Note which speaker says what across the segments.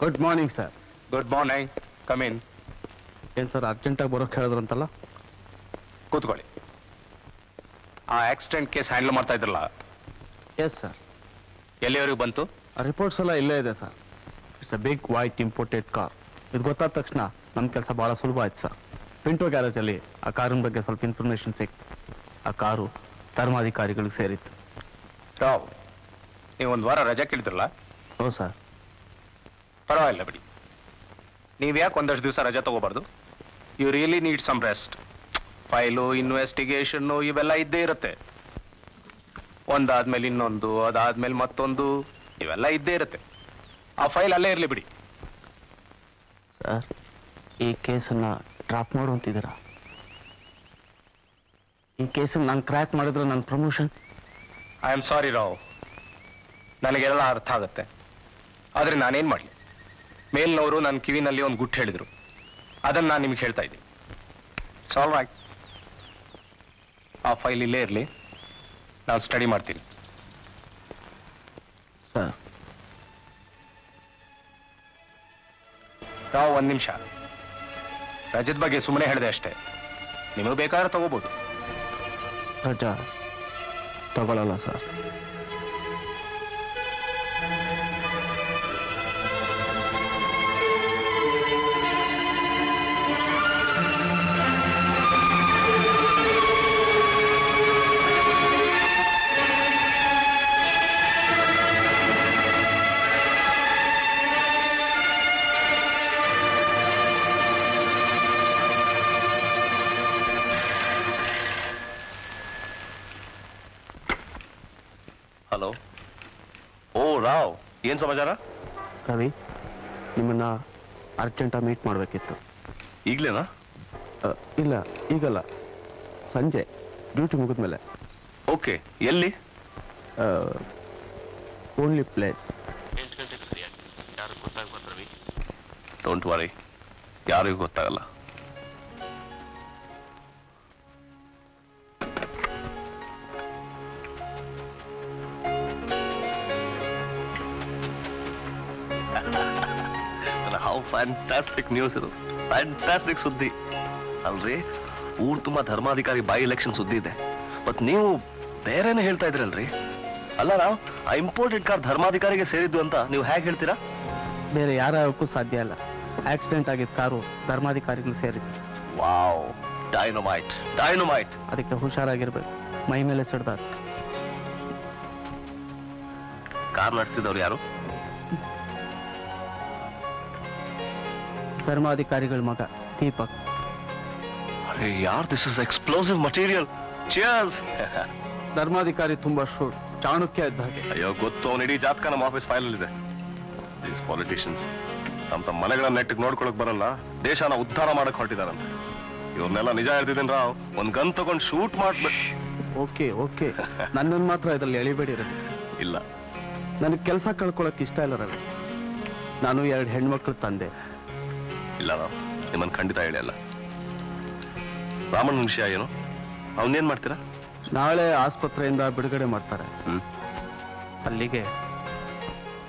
Speaker 1: Good morning sir.
Speaker 2: Good morning. Come in.
Speaker 1: ಏನು sir ಅರ್ಜೆಂಟಾಗಿ ಬರೋಕ್ಕೆ ಹೇಳಿದ್ರಂತಲ್ಲ?
Speaker 2: ಕೂತ್ಕೊಳ್ಳಿ. ಆ ಆಕ್ಸಿಡೆಂಟ್ ಕೇಸ್ ಹ್ಯಾಂಡಲ್ ಮಾಡ್ತಾ ಇದ್ರಲ್ಲ?
Speaker 1: Yes sir.
Speaker 2: ಎಲ್ಲಿವರೆಗೂ ಬಂತು?
Speaker 1: ರಿಪೋರ್ಟ್ಸ್ ಎಲ್ಲ ಇಲ್ಲೇ ಇದೆ sir. It's a big white imported car. ಇದು ಗೊತ್ತಾದ ತಕ್ಷಣ ನಮ್ಮ ಕೆಲಸ ಭಾಳ ಸುಲಭ ಆಯ್ತು ಸರ್. ಪಿಂಟೋ ಗ್ಯಾರೇಜಲ್ಲಿ ಆ ಕಾರಿನ ಬಗ್ಗೆ ಸ್ವಲ್ಪ ಇನ್ಫಾರ್ಮೇಶನ್ ಸಿಕ್ತು. ಆ ಕಾರು ಧರ್ಮಾಧಿಕಾರಿಗಳಿಗೆ ಸೇರಿತ್ತು.
Speaker 2: ರಾವ್, ನೀವು ಒಂದು ವಾರ ರಜೆ ಕೇಳಿದ್ರಲ್ಲ?
Speaker 1: ಹೌದು ಸರ್.
Speaker 2: ಪರವಾಗಿಲ್ಲ ಬಿಡಿ. ನೀವು ಯಾಕೆ ಒಂದಷ್ಟು ದಿವಸ ರಜೆ ತಗೋಬಾರ್ದು? You really need some rest. File, investigation ಇವೆಲ್ಲ ಇದ್ದೇ ಇರುತ್ತೆ. ಒಂದಾದ್ಮೇಲೆ ಇನ್ನೊಂದು, ಅದಾದ್ಮೇಲೆ ಮತ್ತೊಂದು, ಇವೆಲ್ಲ ಇದ್ದೇ ಇರುತ್ತೆ. ಆ ಫೈಲ್ ಅಲ್ಲೇ ಇರಲಿ ಬಿಡಿ.
Speaker 1: ಸರ್, ಈ ಕೇಸನ್ನು ಡ್ರಾಪ್ ಮಾಡು ಅಂತಿದ್ದೀರಾ? ಈ ಕೇಸನ್ನು ನಾನು ಕ್ರ್ಯಾಕ್ ಮಾಡಿದ್ರೆ ನನ್ನ promotion?
Speaker 2: I am sorry Rao, ನನಗೆಲ್ಲ ಅರ್ಥ ಆಗುತ್ತೆ. ಆದರೆ ನಾನೇನು ಮಾಡಲಿ? ಮೇಲ್ನವರು ನನ್ನ ಕಿವಿನಲ್ಲಿ ಒಂದು ಗುಟ್ಟು ಹೇಳಿದರು, ಅದನ್ನು ನಾನು ನಿಮ್ಗೆ ಹೇಳ್ತಾ ಇದ್ದೀನಿ. ಸಾಲ್ ರೈಟ್. ಆ ಫೈಲ್ ಇಲ್ಲೇ ಇರಲಿ, ನಾನು ಸ್ಟಡಿ ಮಾಡ್ತೀನಿ.
Speaker 1: ಸರ್.
Speaker 2: ರಾವ್, ಒಂದು ನಿಮಿಷ. ರಜದ ಬಗ್ಗೆ ಸುಮ್ಮನೆ ಹೇಳಿದೆ ಅಷ್ಟೇ. ನಿಮಗೆ ಬೇಕಾದ್ರೆ ತಗೋಬಹುದು.
Speaker 1: ರಜಾ ತಗೊಳ್ಳಲ್ಲ ಸರ್.
Speaker 2: ಹಲೋ. ಓ ರಾವ್, ಏನ್ ಸಮಾಚಾರ?
Speaker 1: ರವಿ, ನಿಮ್ಮನ್ನ ಅರ್ಜೆಂಟಾಗಿ ಮೀಟ್ ಮಾಡಬೇಕಿತ್ತು.
Speaker 2: ಈಗಲೇನಾ?
Speaker 1: ಇಲ್ಲ, ಈಗಲ್ಲ, ಸಂಜೆ ಡ್ಯೂಟಿ ಮುಗಿದ್ಮೇಲೆ.
Speaker 2: ಓಕೆ, ಎಲ್ಲಿ?
Speaker 1: Only place.
Speaker 3: 8 ಗಂಟೆಗೆ ಸರಿಯಾಗಿ. ಯಾರು ಗೊತ್ತಾಗ್ಬಾರ್ದು ರವಿ.
Speaker 2: ಡೋಂಟ್ ವರಿ, ಯಾರಿಗೂ ಗೊತ್ತಾಗಲ್ಲ. ಹೌ ಫ್ಯಾಂಟಾಸ್ಟಿಕ್ ನ್ಯೂಸ್ ಇದು. ಫ್ಯಾಂಟಾಸ್ಟಿಕ್ ಸುದ್ದಿ ಅಲ್ರಿ. ಊರ್ ತುಂಬಾ ಧರ್ಮಾಧಿಕಾರಿ ಬೈ ಎಲೆಕ್ಷನ್ ಸುದ್ದಿ ಇದೆ. ಮತ್ ನೀವು ಬೇರೆನೇ ಹೇಳ್ತಾ ಇದ್ರಲ್ರಿ? ಅಲ್ಲ ರಾವ್, ಆ ಇಂಪೋರ್ಟೆಡ್ ಕಾರ್ ಧರ್ಮಾಧಿಕಾರಿಗೆ ಸೇರಿದ್ದು ಅಂತ ನೀವು ಹೇಗೆ ಹೇಳ್ತೀರಾ?
Speaker 1: ಬೇರೆ ಯಾರಕ್ಕೂ ಸಾಧ್ಯ ಇಲ್ಲ. ಆಕ್ಸಿಡೆಂಟ್ ಆಗಿದ್ದ ಕಾರು ಧರ್ಮಾಧಿಕಾರಿಗಳು ಸೇರಿತ್ತು.
Speaker 2: Wow, dynamite dynamite.
Speaker 1: ಅದಕ್ಕೆ ಹುಷಾರಾಗಿರ್ಬೇಕು. ಮೈ ಮೇಲೆ ಸಿಡ್ದಾಗ.
Speaker 2: ಕಾರ್ ನಡೆಸ್ತಿದ್ದವ್ರು ಯಾರು?
Speaker 1: ಧರ್ಮಾಧಿಕಾರಿಗಳ ಮಗ ದೀಪಕ್.
Speaker 2: ಅರೆ ಯಾರ್, this is explosive material. Cheers.
Speaker 1: ಧರ್ಮಾಧಿಕಾರಿ ತುಂಬಾ ಶೂರ್, ಚಾಣಕ್ಯ ಇದ್ದ ಹಾಗೆ.
Speaker 2: ಅಯ್ಯೋ ಗೊತ್ತು, ಅವ್ನ ಇಡೀ ಜಾತಕ ನಮ್ಮ ಆಫೀಸ್ ಫೈಲ್ ಇದೆ. ದೀಸ್ ಪಾಲಿಟಿಷಿಯನ್ಸ್ ತಮ್ಮ ಮನೆಗಳನ್ನ ನೆಟ್ಟಿಗೆ ನೋಡ್ಕೊಳಕ್ ಬರಲ್ಲ, ದೇಶನ ಉದ್ಧಾರ ಮಾಡಕ್ ಹೊರಟಿದಾರಂತೆ. ಇವ್ರನ್ನೆಲ್ಲ ನಿಜ ಹೇಳ್ತಿದ್ದೀನಿ ರಾವ್, ಒಂದ್ ಗನ್ ತಗೊಂಡ್ ಶೂಟ್ ಮಾಡ್ಬೇಕು.
Speaker 1: ಓಕೆ ಓಕೆ, ನನ್ನನ್ನು ಮಾತ್ರ ಇದ್ರಲ್ಲಿ ಎಳಿಬೇಡಿ ರವಿ.
Speaker 2: ಇಲ್ಲ,
Speaker 1: ನನಗೆ ಕೆಲಸ ಕಳ್ಕೊಳಕ್ ಇಷ್ಟ ಇಲ್ಲ ರವಿ. ನಾನು 2 ಹೆಣ್ಮಕ್ಳು ತಂದೆ.
Speaker 2: ಇಲ್ಲ ರಾವ್, ನಿಮ್ಮನ್ ಖಂಡಿತ ಹೇಳಿಯಲ್ಲ. ರಾಮಣ್ಣನ ವಿಷಯ ಏನು? ಅವನ್ನೇನ್ ಮಾಡ್ತೀರಾ?
Speaker 1: ನಾಳೆ ಆಸ್ಪತ್ರೆಯಿಂದ ಬಿಡುಗಡೆ ಮಾಡ್ತಾರೆ. ಅಲ್ಲಿಗೆ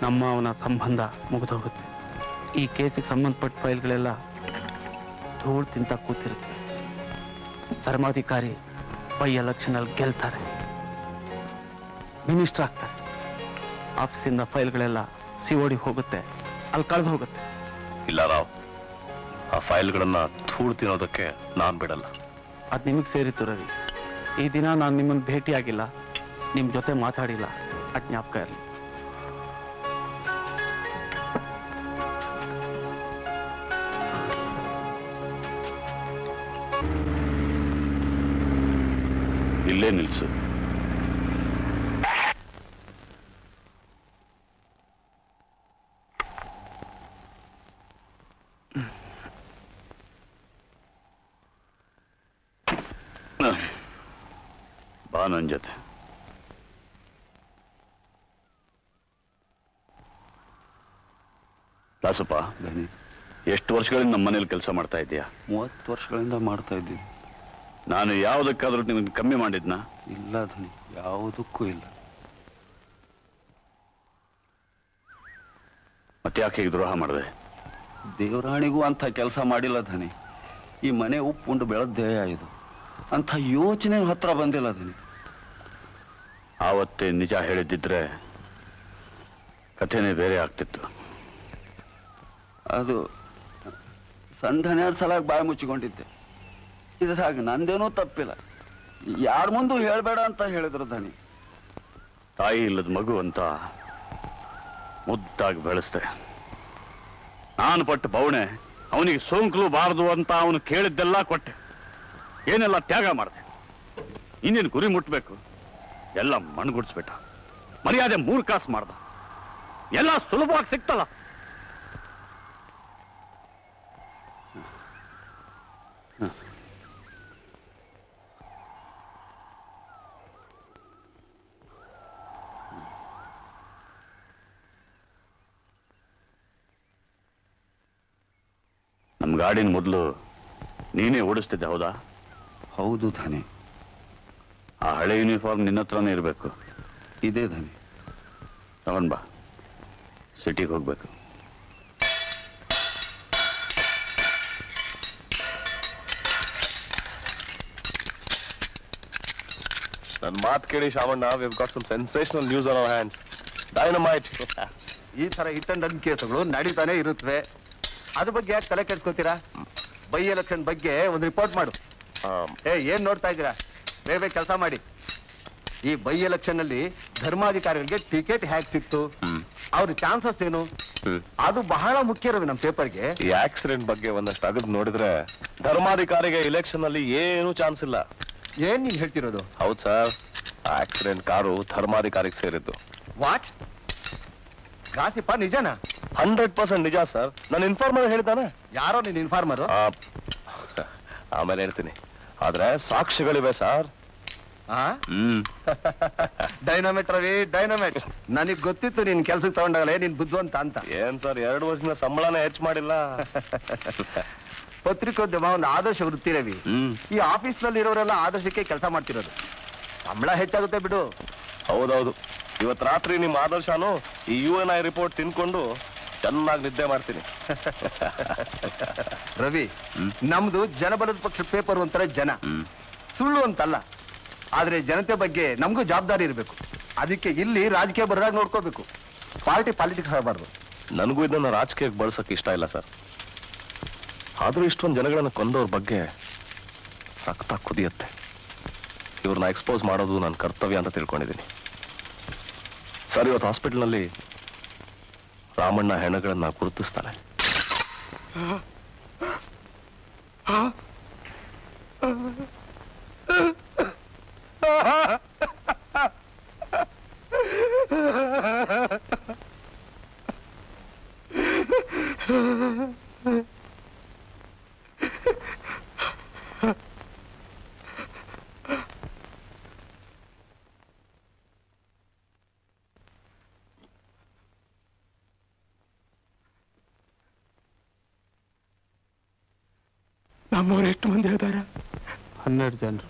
Speaker 1: ನಮ್ಮ ಅವನ ಸಂಬಂಧ ಮುಗಿದೋಗುತ್ತೆ. ಈ ಕೇಸಿಗೆ ಸಂಬಂಧಪಟ್ಟ ಫೈಲ್ಗಳೆಲ್ಲ ಧೂಳು ತಿಂತ ಕೂತಿರುತ್ತೆ. ಧರ್ಮಾಧಿಕಾರಿ ಬೈ ಎಲೆಕ್ಷನ್ ಅಲ್ಲಿ ಗೆಲ್ತಾರೆ, ಮಿನಿಸ್ಟರ್ ಆಗ್ತಾರೆ. ಆಫೀಸಿಂದ ಫೈಲ್ಗಳೆಲ್ಲ ಸಿಒಡಿ ಹೋಗುತ್ತೆ, ಅಲ್ಲಿ ಕಳೆದು ಹೋಗುತ್ತೆ.
Speaker 2: ಇಲ್ಲ ರಾವ್, ಆ ಫೈಲ್ಗಳನ್ನ ಧೂಳು ತಿನ್ನೋದಕ್ಕೆ ನಾನ್ ಬಿಡಲ್ಲ.
Speaker 1: ಅದು ನಿಮಗೆ ಸೇರಿತ್ತು ರವಿ. ಈ ದಿನ ನಾನು ನಿಮ್ಮನ್ನು ಭೇಟಿಯಾಗಿಲ್ಲ, ನಿಮ್ಮ ಜೊತೆ ಮಾತಾಡಿಲ್ಲ, ಆ ಜ್ಞಾಪಕ ಇರಲಿ.
Speaker 4: ಇಲ್ಲೇ ನಿಲ್ಸು. ಬಾ ನನ್ನ ಜೊತೆ. ದಾಸಪ್ಪ, ಎಷ್ಟು ವರ್ಷಗಳಿಂದ ನಮ್ಮ ಮನೇಲಿ ಕೆಲಸ ಮಾಡ್ತಾ ಇದ್ದೀಯಾ?
Speaker 5: 30 ವರ್ಷಗಳಿಂದ ಮಾಡ್ತಾ ಇದ್ದೀನಿ.
Speaker 4: ನಾನು ಯಾವುದಕ್ಕಾದ್ರೂ ನಿಮಗೆ ಕಮ್ಮಿ ಮಾಡಿದ್ನಾ?
Speaker 5: ಇಲ್ಲ ಧನಿ, ಯಾವುದಕ್ಕೂ ಇಲ್ಲ.
Speaker 4: ಮತ್ತೆ ಯಾಕೆ ಹೀಗೆ ದ್ರೋಹ ಮಾಡಿದೆ?
Speaker 5: ದೇವರಾಣಿಗೂ ಅಂಥ ಕೆಲಸ ಮಾಡಿಲ್ಲ ಧನಿ. ಈ ಮನೆ ಉಪ್ಪುಂಡು ಬೆಳೆದೇ ಇದು ಅಂಥ ಯೋಚನೆ ಹತ್ರ ಬಂದಿಲ್ಲ ಧನಿ.
Speaker 4: ಆವತ್ತೇ ನಿಜ ಹೇಳಿದ್ದಿದ್ರೆ ಕಥೆನೇ ಬೇರೆ ಆಗ್ತಿತ್ತು.
Speaker 5: ಅದು ಸಂಧನೆಯ ಸಲಾಗಿ ಬಾಯಿ ಮುಚ್ಚಿಕೊಂಡಿದ್ದೆ. ಇದ್ರಾಗ ನಂದೇನೂ ತಪ್ಪಿಲ್ಲ. ಯಾರ ಮುಂದೂ ಹೇಳ್ಬೇಡ ಅಂತ ಹೇಳಿದ್ರು ಧನಿ.
Speaker 4: ತಾಯಿ ಇಲ್ಲದ ಮಗು ಅಂತ ಮುದ್ದಾಗಿ ಬೆಳೆಸ್ದೆ. ನಾನು ಪಟ್ಟು ಬವಣೆ ಅವನಿಗೆ ಸೋಂಕಲು ಬಾರದು ಅಂತ ಅವನು ಕೇಳಿದ್ದೆಲ್ಲ ಕೊಟ್ಟೆ. ಏನೆಲ್ಲ ತ್ಯಾಗ ಮಾಡಿದೆ. ಇನ್ನೇನು ಗುರಿ ಮುಟ್ಬೇಕು ಎಲ್ಲ ಮಣ್ಣುಗುಡಿಸ್ಬಿಟ್ಟ. ಮರ್ಯಾದೆ 3 ಕಾಸು ಮಾಡ್ದ. ಎಲ್ಲ ಸುಲಭವಾಗಿ ಸಿಕ್ತಲ್ಲ. ನಮ್ಮ ಗಾಡಿನ ಮೊದಲು ನೀನೇ ಓಡಿಸ್ತಿದ್ದೆ, ಹೌದಾ?
Speaker 5: ಹೌದು ಧನಿ.
Speaker 4: ಆ ಹಳೆ ಯೂನಿಫಾರ್ಮ್ ನಿನ್ನ ಹತ್ರನೇ ಇರಬೇಕು.
Speaker 5: ಇದೇ ಧನಿ.
Speaker 4: ತಗೊಂಡ್ ಬಾ, ಸಿಟಿಗೆ ಹೋಗ್ಬೇಕು.
Speaker 2: ನನ್ನ ಮಾತು ಕೇಳಿ Shamanna, we got some sensational news on our hands. Dynamite.
Speaker 6: ಈ ತರ ಹಿಟ್ ಅಂಡ್ ರನ್ ಕೇಸುಗಳು ನಡೀತಾನೆ ಇರುತ್ತವೆ. ಅದ್ರ ಬಗ್ಗೆ ಯಾಕೆ ತಲೆ ಕೆಡ್ಸ್ಕೊತೀರಾ? ಬೈ ಎಲೆಕ್ಷನ್ ಬಗ್ಗೆ ಒಂದು ರಿಪೋರ್ಟ್ ಮಾಡು. ಏನ್ ನೋಡ್ತಾ ಇದ್ದೀರಾ? ಬೇಗ ಕೆಲಸ ಮಾಡಿ. ಈ ಬೈ ಎಲೆಕ್ಷನ್ ಅಲ್ಲಿ ಧರ್ಮಾಧಿಕಾರಿಗಳಿಗೆ ಟಿಕೆಟ್ ಹೇಗೆ ಸಿಕ್ತು, ಅವ್ರ ಚಾನ್ಸಸ್ ಏನು, ಅದು ಬಹಳ ಮುಖ್ಯ ಇರೋದು ನಮ್ಮ ಪೇಪರ್ಗೆ.
Speaker 2: ಈ ಆಕ್ಸಿಡೆಂಟ್ ಬಗ್ಗೆ ಒಂದಷ್ಟು ಅಗದು ನೋಡಿದ್ರೆ ಧರ್ಮಾಧಿಕಾರಿಗೆ ಇಲೆಕ್ಷನ್ ಅಲ್ಲಿ ಏನು ಚಾನ್ಸ್ ಇಲ್ಲ.
Speaker 6: ಏನ್ ನೀನ್ ಹೇಳ್ತಿರೋದು?
Speaker 2: ಹೌದು ಸರ್, ಆಕ್ಸಿಡೆಂಟ್ ಕಾರು ಧರ್ಮಾಧಿಕಾರಿಗೆ ಸೇರಿದ್ದು.
Speaker 6: ವಾಟ್? ಗಾಸಿಪ್ಪ ನಿಜನಾ?
Speaker 2: 100% ನಿಜ ಸರ್. ನನ್ನ ಇನ್ಫಾರ್ಮರ್ ಹೇಳಿದ್ದಾನೆ.
Speaker 6: ಯಾರೋ ನಿನ್ ಇನ್ಫಾರ್ಮರು?
Speaker 2: ಆಮೇಲೆ ಹೇಳ್ತೀನಿ. ಆದ್ರೆ ಸಾಕ್ಷಿಗಳಿವೆ ಸರ್.
Speaker 6: Dynamite Ravi, dynamite. ನನಗ್ ಗೊತ್ತಿತ್ತು ನೀನ್ ಕೆಲ್ಸಕ್ಕೆ ತಗೊಂಡಾಗಲೇ ನೀನ್ ಬುದ್ಧಿವಂತ ಅಂತ.
Speaker 2: ಏನ್ ಸರ್, 2 ವರ್ಷದಿಂದ ಸಂಬಳನೇ ಹೆಚ್ಚು ಮಾಡಿಲ್ಲ.
Speaker 6: ಪತ್ರಿಕೋದ್ಯಮ ಒಂದು ಆದರ್ಶ ವೃತ್ತಿ ರವಿ. ಈ ಆಫೀಸ್ ನಲ್ಲಿ ಇರೋರೆಲ್ಲ ಆದರ್ಶಕ್ಕೆ ಕೆಲಸ ಮಾಡ್ತಿರೋದು. ಸಂಬಳ ಹೆಚ್ಚಾಗುತ್ತೆ ಬಿಡು.
Speaker 2: ಹೌದೌದು. ಇವತ್ ರಾತ್ರಿ ನಿಮ್ಮ ಆದರ್ಶನು ಈ UNI ರಿಪೋರ್ಟ್ ತಿನ್ಕೊಂಡು ಚೆನ್ನಾಗಿ ನಿದ್ದೆ ಮಾಡ್ತೀನಿ.
Speaker 6: ರವಿ, ನಮ್ದು ಜನಬಲದ ಪಕ್ಷ ಪೇಪರ್ ಒಂಥರ ಜನ, ಸುಳ್ಳು ಅಂತಲ್ಲ. ಆದ್ರೆ ಜನತೆ ಬಗ್ಗೆ ನಮಗೂ ಜವಾಬ್ದಾರಿ ಇರಬೇಕು. ಅದಕ್ಕೆ ಇಲ್ಲಿ ರಾಜಕೀಯ ಬರೋದಾಗ ನೋಡ್ಕೋಬೇಕು. ಪಾಲಿಟಿಕ್ಸ್ ಆಗಬಾರ್ದು.
Speaker 2: ನನಗೂ ಇದನ್ನ ರಾಜಕೀಯಕ್ಕೆ ಬಳಸಕ್ಕೆ ಇಷ್ಟ ಇಲ್ಲ ಸರ್. ಆದ್ರೂ ಇಷ್ಟೊಂದು ಜನಗಳನ್ನ ಕೊಂದವ್ರ ಬಗ್ಗೆ ರಕ್ತ ಕುದಿಯತ್ತೆ. ಇವ್ರನ್ನ ಎಕ್ಸ್ಪೋಸ್ ಮಾಡೋದು ನನ್ನ ಕರ್ತವ್ಯ ಅಂತ ತಿಳ್ಕೊಂಡಿದ್ದೀನಿ ಸರ್. ಇವತ್ತು ಹಾಸ್ಪಿಟಲ್ನಲ್ಲಿ ರಾಮಣ್ಣ ಹೆಣಗಳನ್ನ ಗುರುತಿಸ್ತಾನೆ.
Speaker 7: ನಮ್ಮವ್ರು ಎಷ್ಟು ಮಂದಿ ಇದಾರ?
Speaker 1: 12 ಜನರು.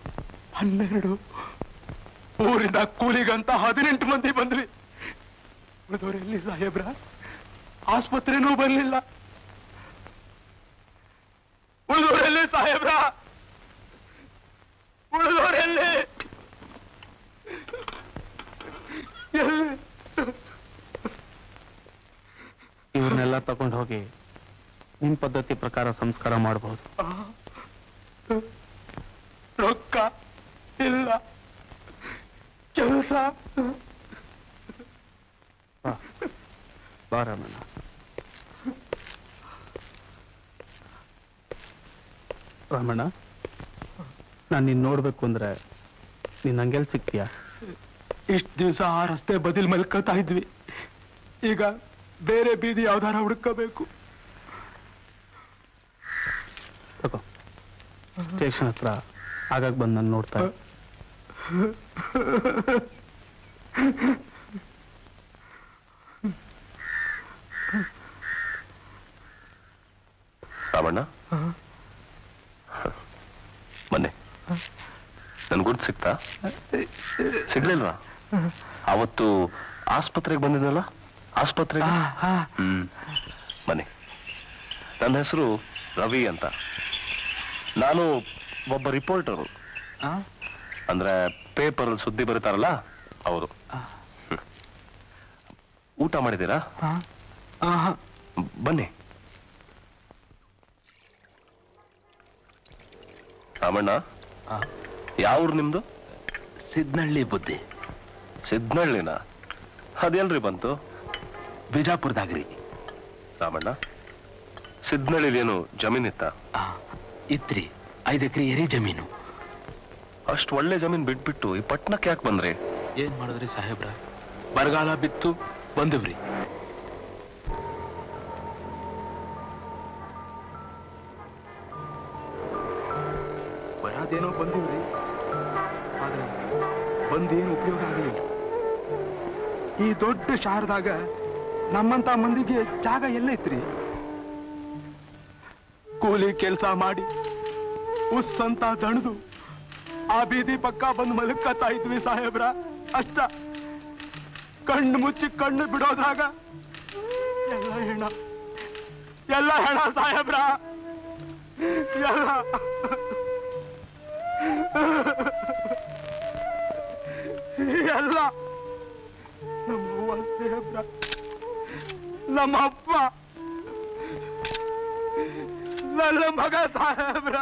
Speaker 7: 12? ಊರಿಂದ ಕೂಲಿಗಂತ 18 ಮಂದಿ ಬಂದ್ವಿ. ಉಳಿದವರೆಲ್ಲಿ ಸಾಹೇಬ್ರ? ಆಸ್ಪತ್ರೆನೂ ಬರ್ಲಿಲ್ಲ. ಉಳಿದವರೆಲ್ಲಿ ಸಾಹೇಬ್ರ? ಉಳಿದವರೆಲ್ಲಿ?
Speaker 1: ಇವ್ರನ್ನೆಲ್ಲ ತಗೊಂಡು ಹೋಗಿ ನಿಮ್ ಪದ್ಧತಿ ಪ್ರಕಾರ ಸಂಸ್ಕಾರ ಮಾಡಬಹುದು.
Speaker 7: ರೊಕ್ಕ ಇಲ್ಲ, ಕೆಲಸ.
Speaker 1: ಬಾರಮಣ್ಣ. ರಾಮಣ್ಣ, ನಾನು ನಿನ್ ನೋಡ್ಬೇಕು ಅಂದ್ರೆ ನೀನ್ ಹಂಗೆಲ್ ಸಿಗ್ತೀಯಾ?
Speaker 7: ಇಷ್ಟು ದಿವಸ ಆ ರಸ್ತೆ ಬದಿಲ್ ಮಲ್ಕೋತಾ ಇದ್ವಿ. ಈಗ ಬೇರೆ ಬೀದಿ ಯಾವ್ದಾರ ಹುಡುಕಬೇಕು.
Speaker 1: ತಗೋ, ಸ್ಟೇಷನ್ ಹತ್ರ ಆಗಾಗ ಬಂದು ನಾನು ನೋಡ್ತಾ
Speaker 2: ರಾಮಣ್ಣ, ಮೊನ್ನೆ ನನ್ ಗುರ್ತು ಸಿಕ್ತಾ? ಸಿಗ್ಲಿಲ್ವಾ? ಅವತ್ತು ಆಸ್ಪತ್ರೆಗೆ ಬಂದಿದ್ನಲ್ಲ ಆಸ್ಪತ್ರೆ ಬನ್ನಿ. ನನ್ನ ಹೆಸರು ರವಿ ಅಂತ. ನಾನು ಒಬ್ಬ ರಿಪೋರ್ಟರು. ಅಂದ್ರೆ ಪೇಪರ್ ಸುದ್ದಿ ಬರೀತಾರಲ್ಲ ಅವರು. ಊಟ ಮಾಡಿದ್ದೀರಾ? ಬನ್ನಿ. ರಾಮಣ್ಣ, ಯಾವ್ರು ನಿಮ್ದು?
Speaker 3: ಸಿದ್ನಳ್ಳಿ ಬುದ್ಧಿ.
Speaker 2: ಸಿದ್ನಳ್ಳಿನ? ಅದೆಲ್ರಿ ಬಂತು?
Speaker 3: ಬಿಜಾಪುರದಾಗ್ರಿ.
Speaker 2: ರಾಮಣ್ಣ, ಸಿದ್ನಳ್ಳಿದೇನು ಜಮೀನಿತ್ತ?
Speaker 3: ಇತ್ರಿ 5 ಎಕರೆ ಎರೆ ಜಮೀನು.
Speaker 2: ಅಷ್ಟು ಒಳ್ಳೆ ಜಮೀನ್ ಬಿಟ್ಬಿಟ್ಟು ಈ ಪಟ್ಟಣಕ್ಕೆ ಯಾಕೆ ಬಂದ್ರಿ?
Speaker 3: ಏನ್ ಮಾಡಿದ್ರಿ ಸಾಹೇಬ್ರ, ಬರಗಾಲ ಬಿತ್ತು ಬಂದಿವ್ರಿ.
Speaker 7: ಬರಾದೇನೋ ಬಂದಿವ್ರಿ, ಆದ್ರೆ ಬಂದೇನು ಉಪಯೋಗ ಆಗಲಿಲ್ಲ. ಈ ದೊಡ್ಡ ಶಹರದಾಗ ನಮ್ಮಂತ ಮಂದಿಗೆ ಜಾಗ ಎಲ್ಲೈತ್ರಿ? ಕೂಲಿ ಕೆಲಸ ಮಾಡಿ ಉಸ್ಸಂತ ದಣದು ಆ ಬೀದಿ ಪಕ್ಕ ಬಂದು ಮಲಕ್ಕತ್ತಾ ಇದ್ವಿ ಸಾಹೇಬ್ರ. ಅಷ್ಟ ಕಣ್ಣು ಮುಚ್ಚಿ ಕಣ್ಣು ಬಿಡೋದ್ರಾಗ ಎಲ್ಲ ಹೆಣ ಸಾಹೇಬ್ರ, ಎಲ್ಲ ಎಲ್ಲ ನಮ್ಮವ್ವ ಸಾಹೇಬ್ರ, ನಮ್ಮ ಅಪ್ಪ, ನನ್ನ ಮಗ ಸಾಹೇಬ್ರ,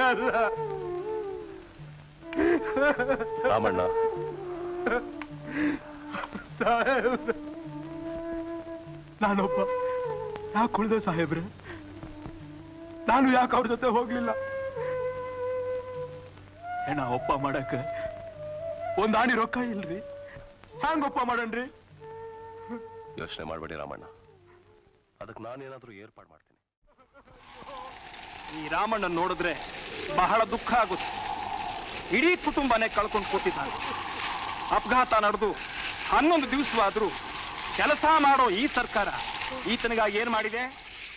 Speaker 7: ಎಲ್ಲ.
Speaker 2: ರಾಮಣ್ಣ,
Speaker 7: ಸಾಹೇಬ್ರ, ನಾನೊಬ್ಬ ಯಾಕೆ ಉಳ್ದೆ ಸಾಹೇಬ್ರೆ? ನಾನು ಯಾಕೆ ಅವ್ರ ಜೊತೆ ಹೋಗ್ಲಿಲ್ಲ? ಹೆಣ ಒಪ್ಪ ಮಾಡಕ್ ಒಂದ್ ಆಣಿ ರೊಕ್ಕ ಇಲ್ರಿ, ಹ್ಯಾಂಗ ಒಪ್ಪ ಮಾಡನ್ರಿ?
Speaker 2: ಯೋಚನೆ ಮಾಡ್ಬೇಡಿ ರಾಮಣ್ಣ, ಅದಕ್ಕೆ ನಾನೇನಾದ್ರೂ ಏರ್ಪಾಡು ಮಾಡ್ತೀನಿ.
Speaker 7: ಈ ರಾಮಣ್ಣನ್ ನೋಡಿದ್ರೆ ಬಹಳ ದುಃಖ ಆಗುತ್ತೆ. ಇಡೀ ಕುಟುಂಬನೇ ಕಳ್ಕೊಂಡು ಕೂತಿದ್ದಾನೆ. ಅಪಘಾತ ನಡೆದು 11 ದಿವಸವಾದ್ರೂ ಕೆಲಸ ಮಾಡೋ ಈ ಸರ್ಕಾರ ಈತನಿಗಾಗಿ ಏನ್ ಮಾಡಿದೆ?